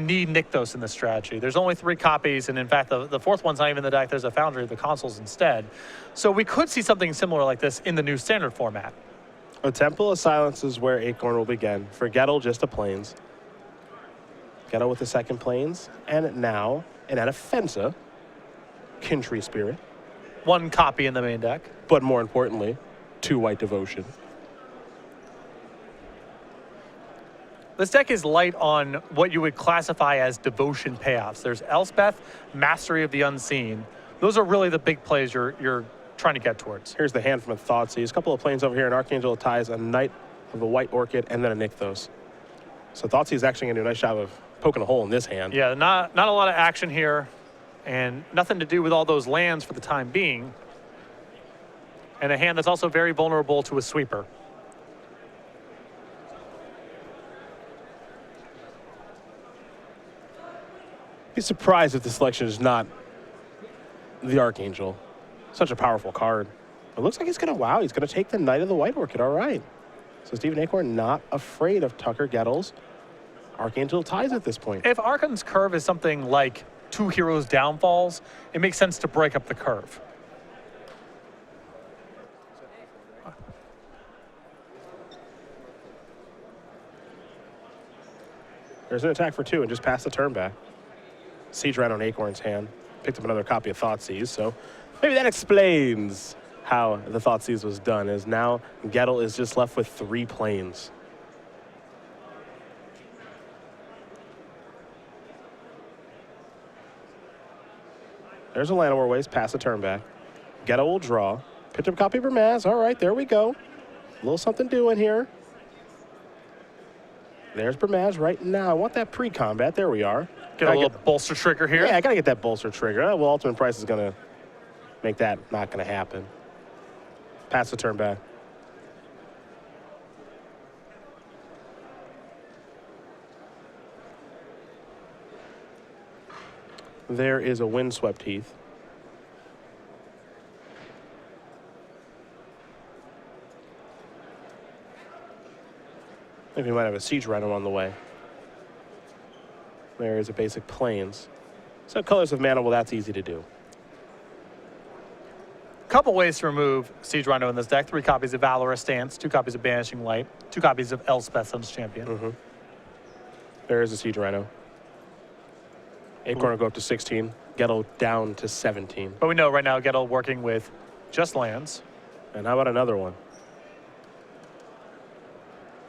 need Nykthos in this strategy. There's only 3 copies, and in fact, the fourth one's not even in the deck. There's a Foundry of the consoles instead. So we could see something similar like this in the new standard format. A Temple of Silence is where Achorn will begin. For Gettel, just a Plains. Gettel with the second Plains, and now an Adafensa, Kintree Spirit. 1 copy in the main deck. But more importantly, 2 White Devotion. This deck is light on what you would classify as devotion payoffs. There's Elspeth, Mastery of the Unseen. Those are really the big plays you're trying to get towards. Here's the hand from a Thoughtseize. A couple of Plains over here, an Archangel Ties, a Knight of a White Orchid, and then a Nykthos. So Thoughtseize is actually going to do a nice job of poking a hole in this hand. Yeah, not a lot of action here, and nothing to do with all those lands for the time being. And a hand that's also very vulnerable to a sweeper. Be surprised if the selection is not the Archangel. Such a powerful card. It looks like he's going to, wow, he's going to take the Knight of the White Orchid. All right. So Stephen Achorn not afraid of Tucker Gettel's Archangel Ties at this point. If Archon's curve is something like 2 heroes downfalls, it makes sense to break up the curve. There's an attack for 2 and just pass the turn back. Siege right on Achorn's hand. Picked up another copy of Thoughtseize, so maybe that explains how the Thoughtseize was done, as now Gettel is just left with 3 Plains. There's a Llanowar Waste, pass the turn back. Gettel will draw. Picked up a copy of Vermaz. All right, there we go. A little something doing here. There's Vermaz right now. I want that pre-combat. There we are. Get a little bolster trigger here. Yeah, I got to get that bolster trigger. Well, Ultimate Price is going to make that not going to happen. Pass the turn back. There is a Windswept Heath. Maybe we might have a Siege Rhino on the way. There is a basic Plains. So Colors of Mana, well, that's easy to do. Couple ways to remove Siege Rhino in this deck. 3 copies of Valorous Stance, 2 copies of Banishing Light, 2 copies of Elspeth, Sun's Champion. There is a Siege Rhino. Achorn will go up to 16. Gettel down to 17. But we know right now Gettel working with just lands. And how about another one?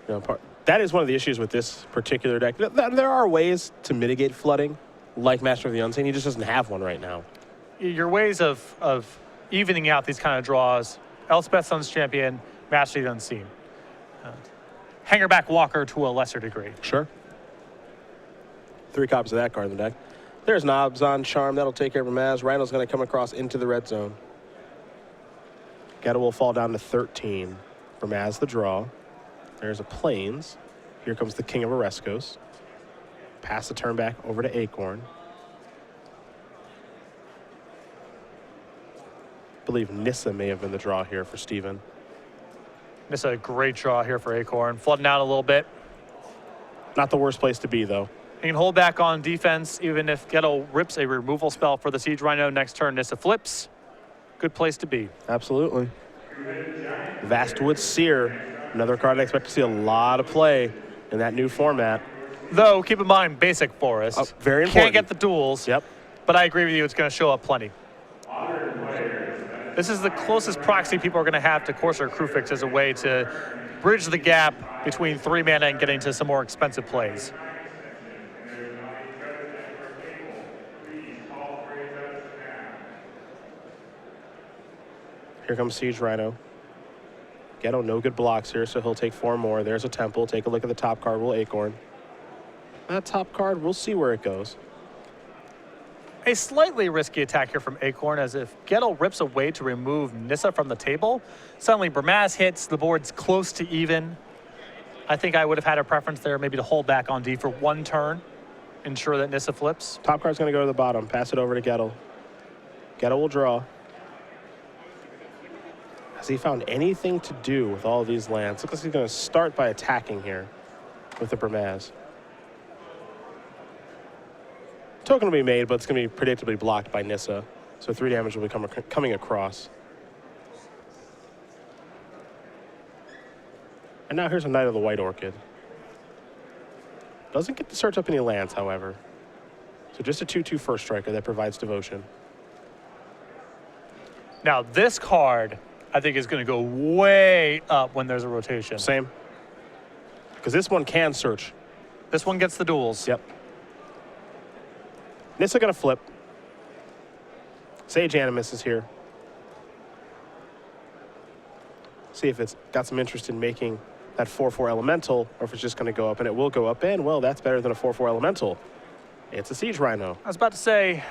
You know, that is one of the issues with this particular deck. There are ways to mitigate flooding, like Master of the Unseen. He just doesn't have one right now. Your ways of evening out these kind of draws, Elspeth, Sun's Champion, Master of the Unseen. Hangerback Walker to a lesser degree. Sure. 3 copies of that card in the deck. There's Knobs on Charm. That'll take care of Maz. Rhino's going to come across into the red zone. Gettel will fall down to 13 for Maz the draw. There's a Plains. Here comes the King of Oreskos. Pass the turn back over to Achorn. I believe Nissa may have been the draw here for Steven. Nissa, a great draw here for Achorn. Flooding out a little bit. Not the worst place to be, though. He can hold back on defense, even if Gettel rips a removal spell for the Siege Rhino. Next turn, Nissa flips. Good place to be. Absolutely. Vastwood Seer. Another card I expect to see a lot of play in that new format. Though, keep in mind, basic forest. Very important. Can't get the duels. Yep. But I agree with you, it's going to show up plenty. This is the closest proxy people are going to have to Corsair Crewfix as a way to bridge the gap between 3 mana and getting to some more expensive plays. Here comes Siege Rhino. Gettel, no good blocks here, so he'll take 4 more. There's a Temple. Take a look at the top card. Will Achorn. That top card, we'll see where it goes. A slightly risky attack here from Achorn, as if Gettel rips away to remove Nissa from the table. Suddenly, Vermaz hits. The board's close to even. I think I would have had a preference there maybe to hold back on D for 1 turn. Ensure that Nissa flips. Top card's going to go to the bottom. Pass it over to Gettel. Gettel will draw. Has he found anything to do with all of these lands? Looks like he's going to start by attacking here with the Vermaz. Token will be made, but it's going to be predictably blocked by Nissa. So 3 damage will be coming across. And now here's a Knight of the White Orchid. Doesn't get to search up any lands, however. So just a 2/2 first striker that provides devotion. Now this card, I think, is going to go way up when there's a rotation. Same. Because this one can search. This one gets the duels. Yep. Nissa going to flip. Sage Animus is here. See if it's got some interest in making that 4/4 elemental, or if it's just going to go up, and it will go up, and well, that's better than a 4/4 elemental. It's a Siege Rhino. I was about to say,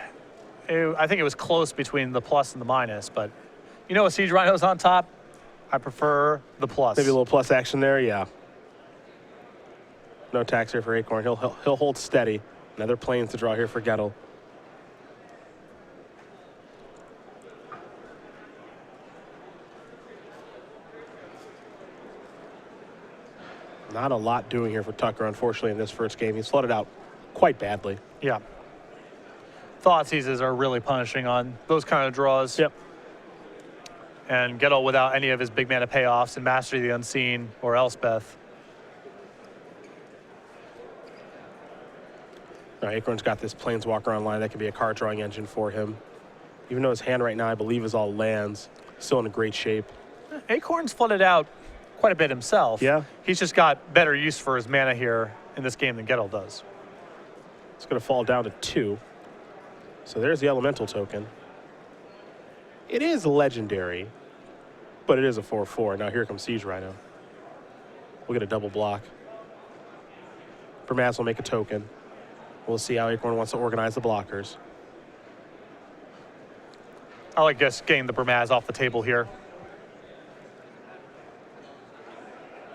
I think it was close between the plus and the minus, but you know, a Siege Rhino's on top. I prefer the plus. Maybe a little plus action there, yeah. No attacks here for Achorn. He'll hold steady. Another planes to draw here for Gettel. Not a lot doing here for Tucker, unfortunately, in this first game. He's flooded out quite badly. Yeah. Thoughtseizes are really punishing on those kind of draws. Yep. And Gettel without any of his big mana payoffs and Mastery of the Unseen or Elspeth. Now, Achorn's got this Planeswalker online that can be a card drawing engine for him. Even though his hand right now, I believe, is all lands, still in a great shape. Achorn's flooded out quite a bit himself. Yeah. He's just got better use for his mana here in this game than Gettel does. It's going to fall down to 2. So there's the elemental token. It is legendary, but it is a 4/4. Now here comes Siege Rhino. We'll get a double block. Bramaz will make a token. We'll see how Achorn wants to organize the blockers. I like just getting the Bramaz off the table here.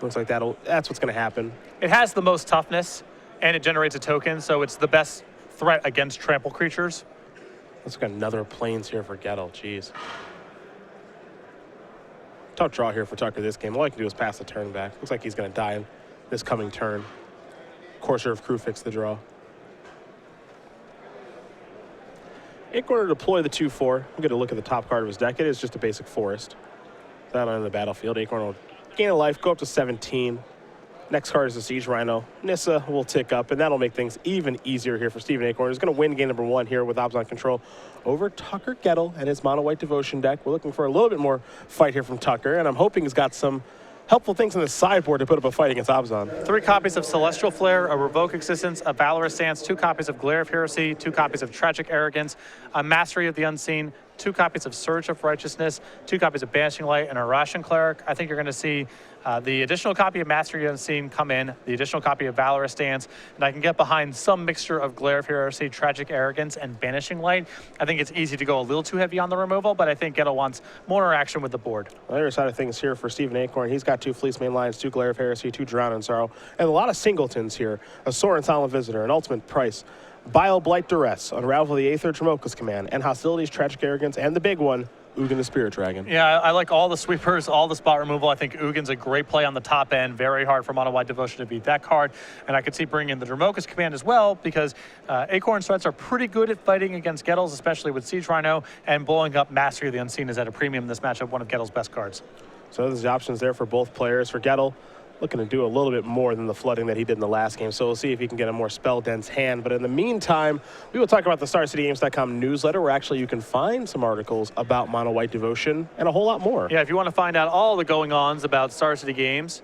Looks like that's what's going to happen. It has the most toughness, and it generates a token, so it's the best threat against trample creatures. Let's get another planes here for Gettel. Jeez. Tough draw here for Tucker this game. All I can do is pass the turn back. Looks like he's going to die in this coming turn. Courser of Crew fix the draw. Achorn to deploy the 2/4. We'll get a look at the top card of his deck. It is just a basic forest. That on the battlefield. Achorn will gain a life, go up to 17. Next card is the Siege Rhino. Nissa will tick up, and that'll make things even easier here for Steven Achorn. He's going to win game number 1 here with Abzan control over Tucker Gettel and his Mono White Devotion deck. We're looking for a little bit more fight here from Tucker, and I'm hoping he's got some helpful things on the sideboard to put up a fight against Abzan. 3 copies of Celestial Flare, a Revoke Existence, a Valorous Stance, 2 copies of Glare of Heresy, 2 copies of Tragic Arrogance, a Mastery of the Unseen, 2 copies of Surge of Righteousness, 2 copies of Banishing Light, and a Ration Cleric. I think you're going to see the additional copy of Mastery of the Unseen come in, the additional copy of Valorous Stance, and I can get behind some mixture of Glare of Heresy, Tragic Arrogance, and Banishing Light. I think it's easy to go a little too heavy on the removal, but I think Gettel wants more interaction with the board. On the other side of things here for Steven Achorn, he's got 2 Fleece Main Lions, 2 Glare of Heresy, 2 Drown in Sorrow, and a lot of singletons here. A Sorin Silent Visitor, an Ultimate Price, Bile Blight Duress, Unravel the Aether Tremoka's Command, and Hostilities, Tragic Arrogance, and the big one, Ugin the Spirit Dragon. Yeah, I like all the sweepers, all the spot removal. I think Ugin's a great play on the top end. Very hard for Mono White Devotion to beat that card. And I could see bringing in the Dromoka's Command as well, because Achorn's threats are pretty good at fighting against Gettel's, especially with Siege Rhino, and blowing up Mastery of the Unseen is at a premium in this matchup, one of Gettel's best cards. So there's the options there for both players. For Gettel, looking to do a little bit more than the flooding that he did in the last game. So we'll see if he can get a more spell-dense hand. But in the meantime, we will talk about the StarCityGames.com newsletter, where actually you can find some articles about Mono White Devotion and a whole lot more. Yeah, if you want to find out all the going-ons about Star City Games,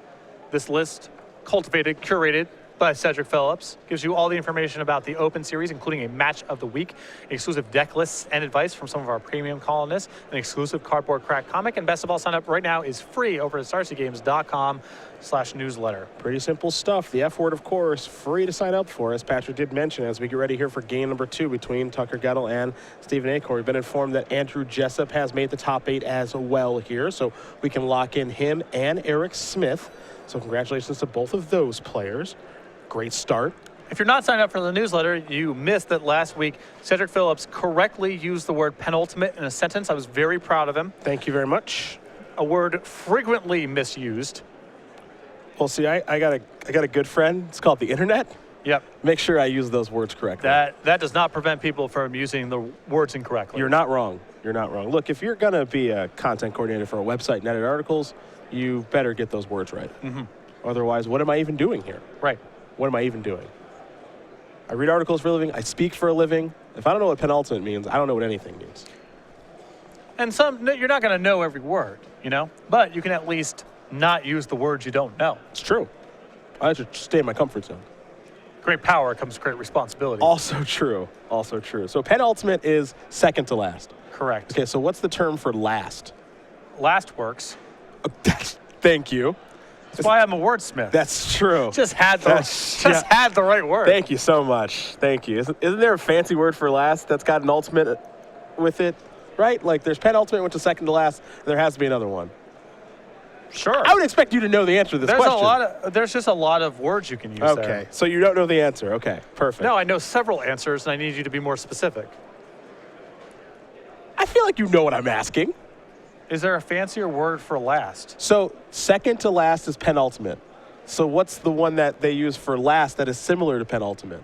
this list, cultivated, curated by Cedric Phillips, gives you all the information about the Open Series, including a match of the week, exclusive deck lists and advice from some of our premium columnists, an exclusive cardboard crack comic, and best of all, sign up right now is free over at StarCityGames.com/newsletter. Pretty simple stuff. The F word, of course, free to sign up for, as Patrick did mention, as we get ready here for game number 2 between Tucker Gettel and Steven Achorn. We've been informed that Andrew Jessup has made the top 8 as well here, so we can lock in him and Eric Smith. So congratulations to both of those players. Great start. If you're not signed up for the newsletter, you missed that last week Cedric Phillips correctly used the word penultimate in a sentence. I was very proud of him. Thank you very much. A word frequently misused. Well, see, I got a good friend. It's called the internet. Yep. Make sure I use those words correctly. That does not prevent people from using the words incorrectly. You're not wrong. You're not wrong. Look, if you're going to be a content coordinator for a website and edit articles, you better get those words right. Otherwise, what am I even doing here? Right. What am I even doing? I read articles for a living. I speak for a living. If I don't know what penultimate means, I don't know what anything means. And you're not going to know every word, you know? But you can at least not use the words you don't know. It's true. I have to stay in my comfort zone. Great power comes great responsibility. Also true. Also true. So penultimate is second to last. Correct. Okay, so what's the term for last? Last works. Thank you. That's why I'm a wordsmith. That's true. Just had the right word. Thank you so much. Thank you. Isn't there a fancy word for last that's got an ultimate with it? Right? Like there's penultimate, which is second to last. And there has to be another one. Sure. I would expect you to know the answer to this question. There's just a lot of words you can use Okay, there. so you don't know the answer. Okay, perfect. No, I know several answers, and I need you to be more specific. I feel like you know what I'm asking. Is there a fancier word for last? So second to last is penultimate. So what's the one that they use for last that is similar to penultimate?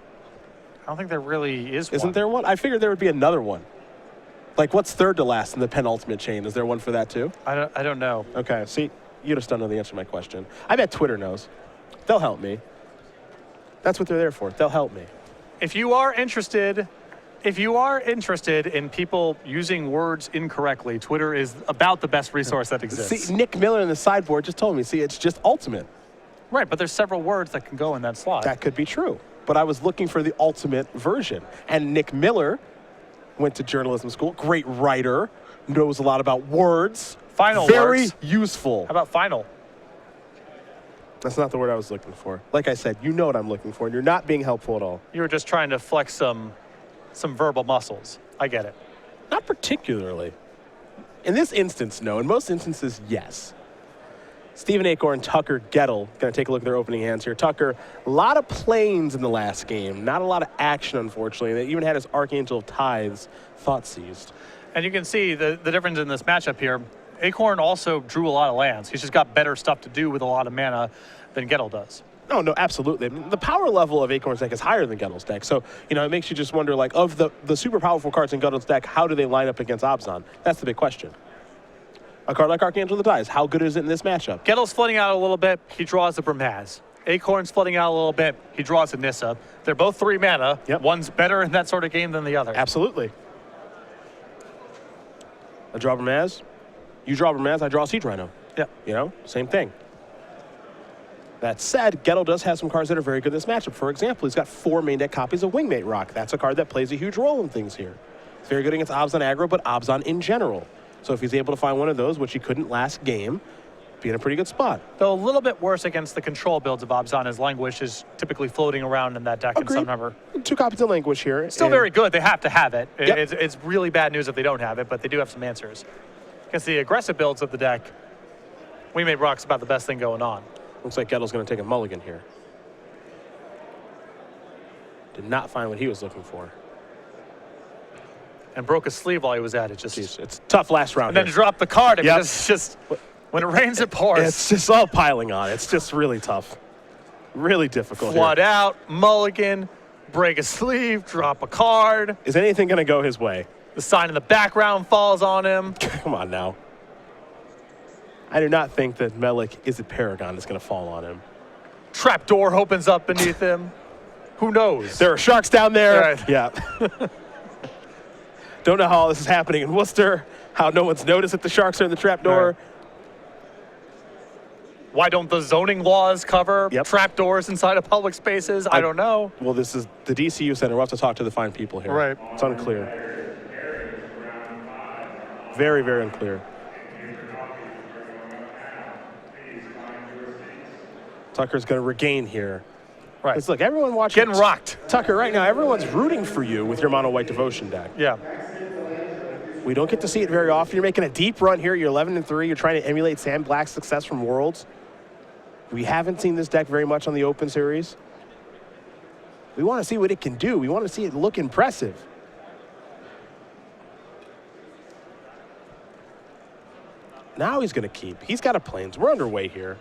I don't think there really is one. Isn't there one? I figured there would be another one. Like what's third to last in the penultimate chain? Is there one for that too? I don't know. Okay, see, you just don't know the answer to my question. I bet Twitter knows. They'll help me. That's what they're there for. They'll help me. If you are interested in people using words incorrectly, Twitter is about the best resource that exists. See, Nick Miller in the sideboard just told me, see, it's just ultimate. Right, but there's several words that can go in that slot. That could be true. But I was looking for the ultimate version. And Nick Miller went to journalism school, great writer, knows a lot about words. Final Very words. useful. How about final? That's not the word I was looking for. Like I said, you know what I'm looking for, and you're not being helpful at all. You were just trying to flex some verbal muscles. I get it. Not particularly. In this instance, no. In most instances, yes. Stephen Achorn, Tucker, Gettel. Going to take a look at their opening hands here. Tucker, a lot of planes in the last game. Not a lot of action, unfortunately. They even had his Archangel of Tithes thought seized. And you can see the difference in this matchup here. Achorn also drew a lot of lands. He's just got better stuff to do with a lot of mana than Gettel does. No, absolutely. I mean, the power level of Acorn's deck is higher than Gettel's deck. So, you know, it makes you just wonder, like, of the super powerful cards in Gettel's deck, how do they line up against Abzan? That's the big question. A card like Archangel of the Dice, how good is it in this matchup? Gettel's flooding out a little bit. He draws the Bramaz. Achorn's flooding out a little bit. He draws a Nissa. They're both 3 mana. Yep. One's better in that sort of game than the other. Absolutely. I draw Bramaz. You draw Bramaz, I draw Siege Rhino. Yeah. You know, same thing. That said, Gettel does have some cards that are very good in this matchup. For example, he's got 4 main deck copies of Wingmate Rock. That's a card that plays a huge role in things here. It's very good against Abzan aggro, but Abzan in general. So if he's able to find one of those, which he couldn't last game, be in a pretty good spot. Though a little bit worse against the control builds of Abzan, as Languish is typically floating around in that deck in some number. 2 copies of Languish here. Still very good. They have to have it. Yep. It's really bad news if they don't have it, but they do have some answers. Against the aggressive builds of the deck, Wingmate Rock's about the best thing going on. Looks like Gettel's going to take a mulligan here. Did not find what he was looking for. And broke a sleeve while he was at it. Jeez, it's tough last round. And then to drop the card. I mean, it's just, when it rains, it pours. It's just all piling on. It's just really tough. Really difficult. Flood out, mulligan, break a sleeve, drop a card. Is anything going to go his way? The sign in the background falls on him. Come on now. I do not think that Melik is a Paragon that's going to fall on him. Trapdoor opens up beneath him. Who knows? There are sharks down there. Right. Yeah. Don't know how all this is happening in Worcester, how no one's noticed that the sharks are in the trapdoor. Right. Why don't the zoning laws cover trapdoors inside of public spaces? I don't know. Well, this is the DCU Center. We'll have to talk to the fine people here. Right. It's unclear. Very, very unclear. Tucker's going to regain here. Right. Let's look, everyone watching. Getting rocked. Tucker, right now, everyone's rooting for you with your Mono White Devotion deck. Yeah. We don't get to see it very often. You're making a deep run here. You're 11-3. You're trying to emulate Sam Black's success from Worlds. We haven't seen this deck very much on the Open Series. We want to see what it can do. We want to see it look impressive. Now he's going to keep. He's got a Plains. We're underway here.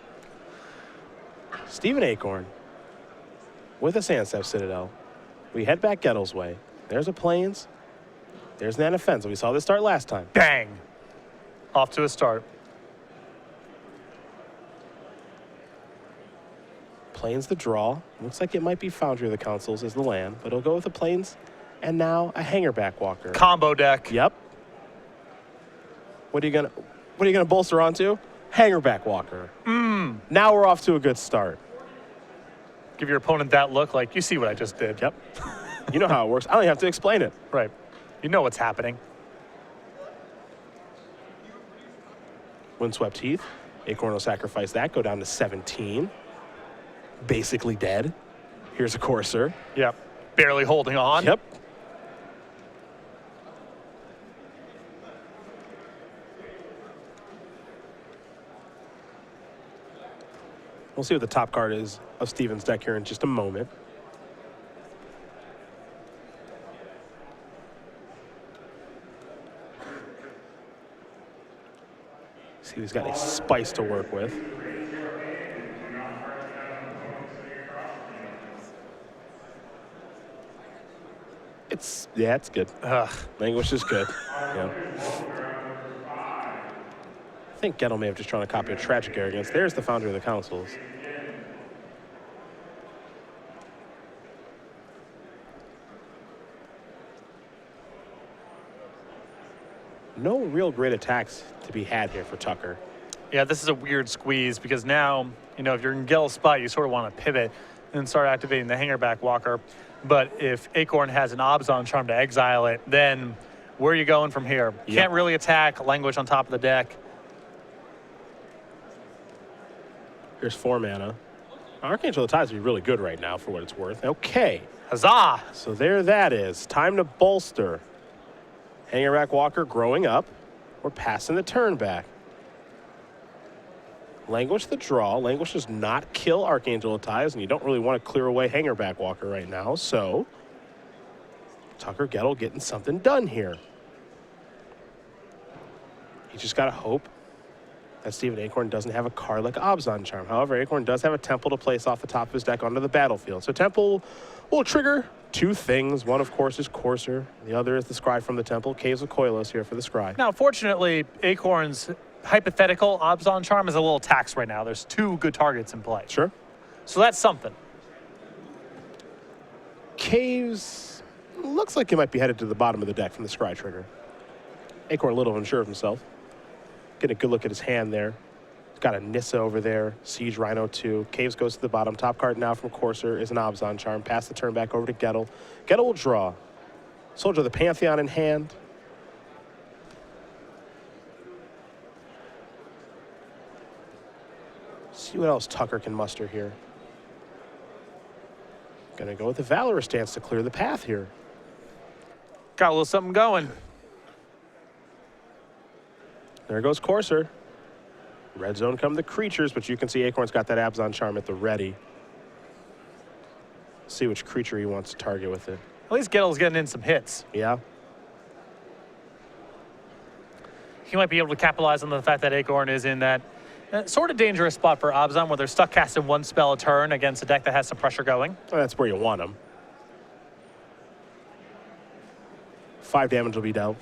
Stephen Achorn. with a Sandstep Citadel. We head back Gettel's way. There's a Plains. There's an offensive. We saw this start last time. Bang! Off to a start. Plains the draw. Looks like it might be Foundry of the Councils as the land, but it'll go with the Plains. And now a Hangerback Walker. Combo deck. Yep. What are you gonna bolster onto? Hangerback Walker. Now we're off to a good start. Give your opponent that look like, you see what I just did. Yep. You know how it works. I don't even have to explain it. Right. You know what's happening. Windswept Heath. Achorn will sacrifice that, go down to 17. Basically dead. Here's a Courser. Yep. Barely holding on. Yep. We'll see what the top card is of Steven's deck here in just a moment. See, he's got a spice to work with. It's good. Languish is good. Yeah. I think Gettel may have just trying to copy a Tragic Arrogance. There's the Foundry of the Councils. No real great attacks to be had here for Tucker. Yeah, this is a weird squeeze because now, you know, if you're in Gettel's spot, you sort of want to pivot and start activating the Hangerback Walker. But if Achorn has an Obzon Charm to exile it, then where are you going from here? Yep. Can't really attack, Languish on top of the deck. Here's 4 mana. Archangel of the Tides would be really good right now for what it's worth. Okay. Huzzah! So there that is. Time to bolster. Hangerback Walker growing up. We're passing the turn back. Languish the draw. Languish does not kill Archangel of Tides, and you don't really want to clear away Hangerback Walker right now. So Tucker Gettel getting something done here. You just got to hope that Steven Achorn doesn't have a card like Obzon Charm. However, Achorn does have a Temple to place off the top of his deck onto the battlefield. So Temple will trigger 2 things. One, of course, is Courser. The other is the Scry from the Temple. Caves of Koilos here for the Scry. Now, fortunately, Achorn's hypothetical Obzon Charm is a little taxed right now. There's 2 good targets in play. Sure. So that's something. Caves looks like he might be headed to the bottom of the deck from the Scry trigger. Achorn a little unsure of himself. Getting a good look at his hand there. He's got a Nissa over there. Siege Rhino 2. Caves goes to the bottom. Top card now from Courser is an Obzon Charm. Pass the turn back over to Gettel. Gettel will draw. Soldier of the Pantheon in hand. See what else Tucker can muster here. Gonna go with the Valorous stance to clear the path here. Got a little something going. There goes Courser. Red zone come the creatures, but you can see Achorn's got that Obzon Charm at the ready. See which creature he wants to target with it. At least Gettel's getting in some hits. Yeah. He might be able to capitalize on the fact that Achorn is in that sort of dangerous spot for Obzon where they're stuck casting 1 spell a turn against a deck that has some pressure going. Well, that's where you want him. 5 damage will be dealt.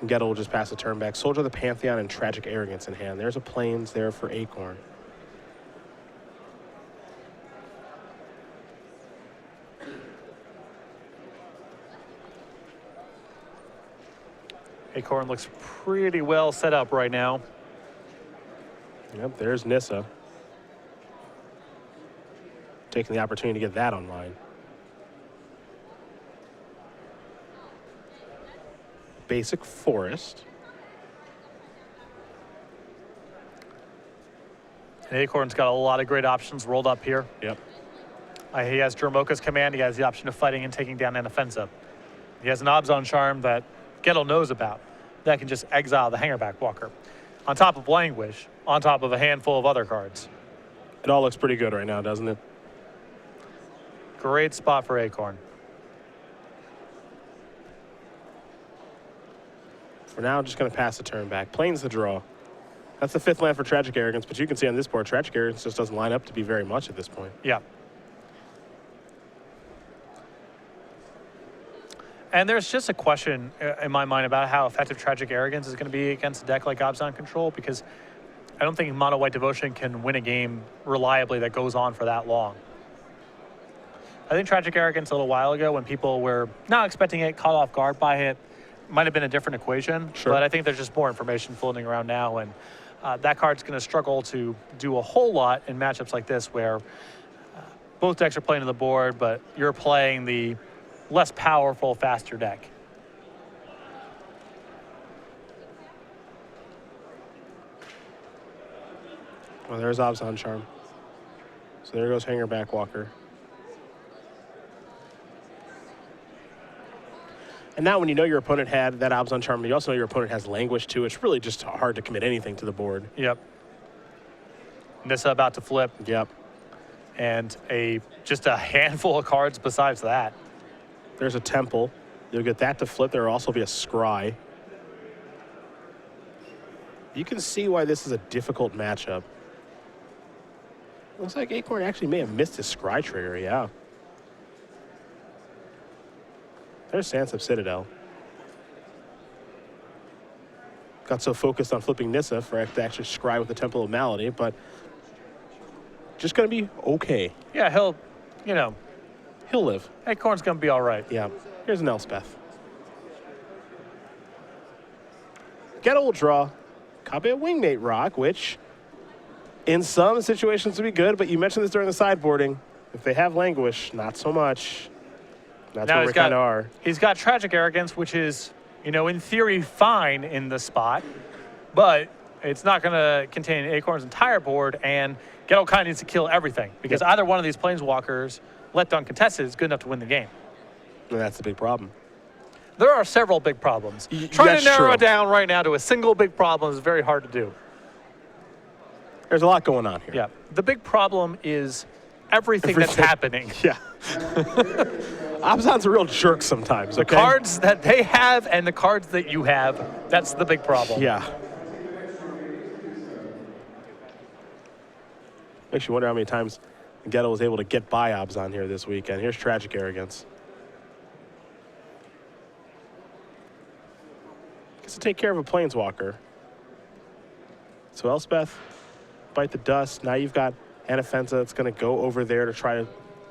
And Gettel will just pass the turn back. Soldier of the Pantheon and Tragic Arrogance in hand. There's a Plains there for Achorn. Achorn looks pretty well set up right now. Yep, there's Nissa. Taking the opportunity to get that online. Basic Forest. And Acorn's got a lot of great options rolled up here. Yep. He has Dromoka's command. He has the option of fighting and taking down an offensive. He has an Obzon Charm that Gettel knows about that can just exile the Hangerback Walker. On top of Languish, on top of a handful of other cards. It all looks pretty good right now, doesn't it? Great spot for Achorn. For now, just going to pass the turn back. Plains the draw. That's the 5th land for Tragic Arrogance, but you can see on this board, Tragic Arrogance just doesn't line up to be very much at this point. Yeah. And there's just a question in my mind about how effective Tragic Arrogance is going to be against a deck like Abzan Control, because I don't think Mono White Devotion can win a game reliably that goes on for that long. I think Tragic Arrogance a little while ago, when people were not expecting it, caught off guard by it, might have been a different equation. Sure. But I think there's just more information floating around now, and that card's going to struggle to do a whole lot in matchups like this, where both decks are playing on the board, but you're playing the less powerful, faster deck. Well, there's Abzan Charm. So there goes Hanger Backwalker. And now when you know your opponent had that Abzan Charm, you also know your opponent has Languish too. It's really just hard to commit anything to the board. Yep. Nissa about to flip. Yep. And just a handful of cards besides that. There's a Temple. You'll get that to flip. There will also be a Scry. You can see why this is a difficult matchup. Looks like Achorn actually may have missed his Scry trigger, yeah. There's Sandsep Citadel. Got so focused on flipping Nissa for to actually scry with the Temple of Malady, but just going to be okay. Yeah, he'll live. Achorn's going to be all right. Yeah. Here's an Elspeth. Gettel will draw. Copy a Wingmate Rock, which in some situations would be good, but you mentioned this during the sideboarding. If they have Languish, not so much. That's now where we kind of are. He's got Tragic Arrogance, which is, in theory, fine in the spot, but it's not going to contain Achorn's entire board, and Gettel kind of needs to kill everything, because either one of these Planeswalkers, left uncontested, is good enough to win the game. And that's the big problem. There are several big problems. Trying to narrow it down right now to a single big problem is very hard to do. There's a lot going on here. Yeah. The big problem is everything. That's happening. Yeah. Abzan's a real jerk sometimes. The cards that they have and the cards that you have, that's the big problem. Yeah. Makes you wonder how many times Gettel was able to get by Abzan here this weekend. Here's Tragic Arrogance. Gets to take care of a Planeswalker. So Elspeth, bite the dust. Now you've got Anafenza that's going to go over there to try to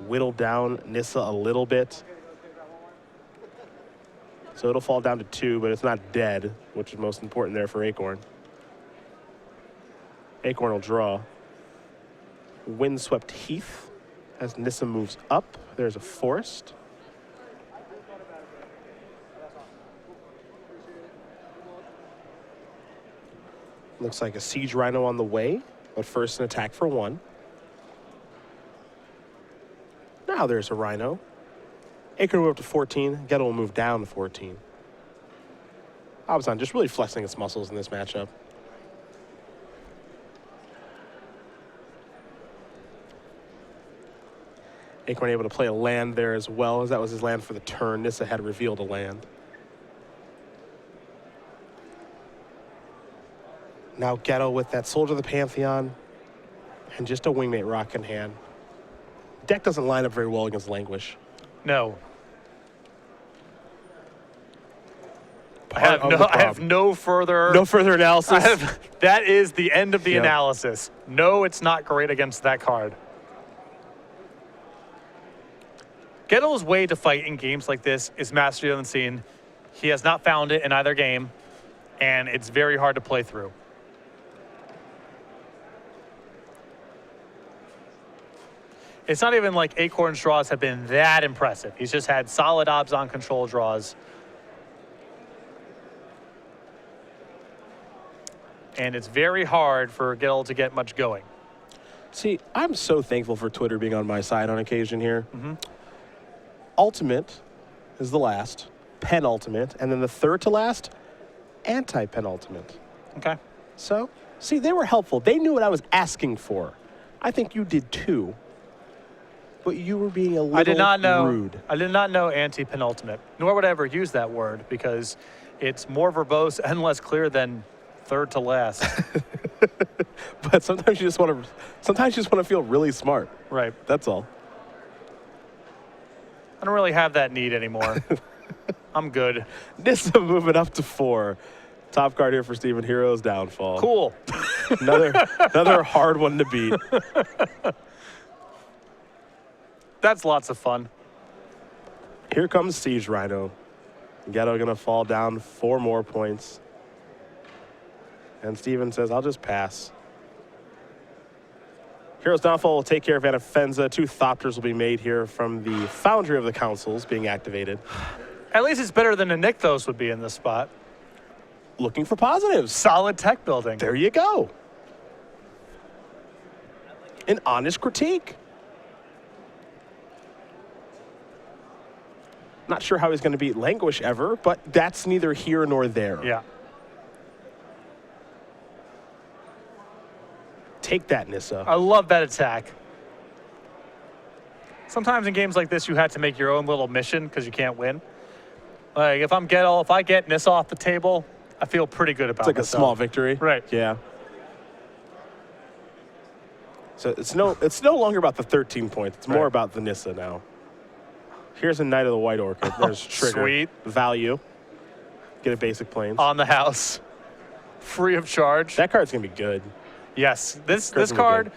whittle down Nissa a little bit. So it'll fall down to 2, but it's not dead, which is most important there for Achorn. Achorn will draw. Windswept Heath as Nissa moves up. There's a Forest. Looks like a Siege Rhino on the way, but first an attack for 1. Now there's a Rhino. Achorn will move up to 14. Gettel will move down to 14. Abzan just really flexing its muscles in this matchup. Achorn able to play a land there as well, as that was his land for the turn. Nissa had revealed a land. Now Gettel with that Soldier of the Pantheon and just a Wingmate Rock in hand. Deck doesn't line up very well against Languish. No. I have no further analysis. That is the end of the analysis. No, it's not great against that card. Gettel's way to fight in games like this is Mastery of the Unseen. He has not found it in either game, and it's very hard to play through. It's not even like Achorn's draws have been that impressive. He's just had solid Abzan control draws. And it's very hard for Gettel to get much going. See, I'm so thankful for Twitter being on my side on occasion here. Ultimate is the last, penultimate, and then the third to last, anti-penultimate. Okay. So, see, they were helpful. They knew what I was asking for. I think you did too. But you were being a little rude. I did not know anti-penultimate, nor would I ever use that word, because it's more verbose and less clear than third to last. But sometimes you just want to feel really smart. Right. That's all. I don't really have that need anymore. I'm good. Nissa moving up to 4. Top card here for Steven, Hero's Downfall. Cool. another hard one to beat. That's lots of fun. Here comes Siege Rhino. Gettel gonna fall down 4 more points. And Steven says, I'll just pass. Hero's Downfall will take care of Anafenza. 2 Thopters will be made here from the Foundry of the Councils being activated. At least it's better than a Nykthos would be in this spot. Looking for positives. Solid tech building. There you go. An honest critique. Not sure how he's going to beat Languish ever, but that's neither here nor there. Yeah. Take that, Nissa. I love that attack. Sometimes in games like this, you have to make your own little mission because you can't win. Like, if I'm Gettel, if I get Nissa off the table, I feel pretty good about it. It's like a small victory. Right. Yeah. So it's no longer about the 13 points. It's more about the Nissa now. Here's a Knight of the White Orchid. There's trigger. Sweet. Value. Get a basic planes. On the house. Free of charge. That card's going to be good. Yes. This card,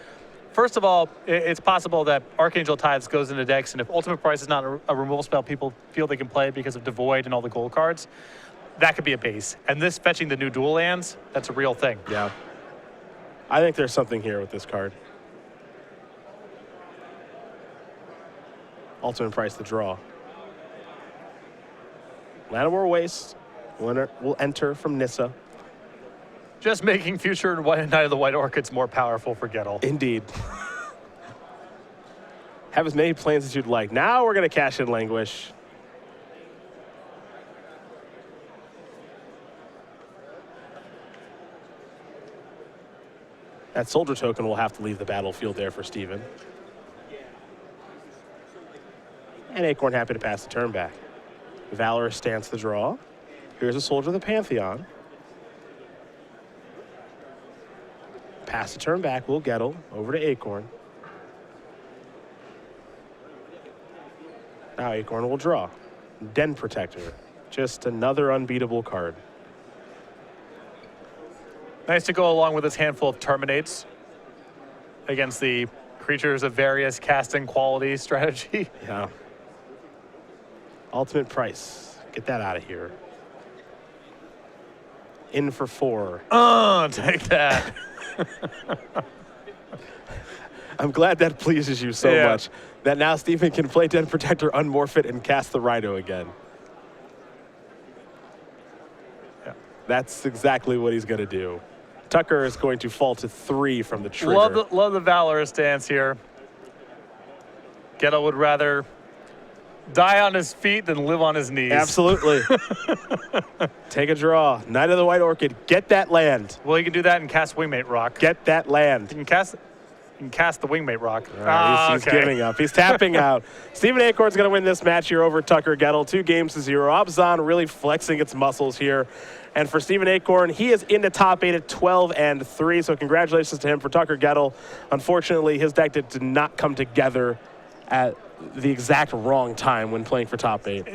first of all, it's possible that Archangel Tithes goes into decks, and if Ultimate Price is not a removal spell people feel they can play because of Devoid and all the gold cards, that could be a base. And this fetching the new dual lands, that's a real thing. Yeah. I think there's something here with this card. Ultimate Price to draw. Land of War Waste. Winner will enter from Nissa. Just making future Knight of the White Orchids more powerful for Gettel. Indeed. Have as many planes as you'd like. Now we're going to cash in Languish. That soldier token will have to leave the battlefield there for Steven. And Achorn happy to pass the turn back. Valorous Stance the draw. Here's a Soldier of the Pantheon. Pass the turn back, will Gettel over to Achorn. Now Achorn will draw. Den Protector. Just another unbeatable card. Nice to go along with this handful of Terminates against the creatures of various casting quality strategy. Yeah. Ultimate Price. Get that out of here. In for 4. Take that. I'm glad that pleases you so much that now Steven can play Den Protector, unmorph it, and cast the Rhino again. Yeah. That's exactly what he's going to do. Tucker is going to fall to 3 from the trigger. Love the Valorous Stance here. Gettel would rather die on his feet than live on his knees. Absolutely. Take a draw. Knight of the White Orchid. Get that land. Well, you can do that and cast Wingmate Rock. Get that land. You can cast the Wingmate Rock. He's giving up. He's tapping out. Steven Achorn's going to win this match here over Tucker Gettel. 2 games to 0. Abzan really flexing its muscles here. And for Steven Achorn, he is in the top 8 at 12-3. So congratulations to him. For Tucker Gettel, unfortunately, his deck did not come together at the exact wrong time when playing for top 8.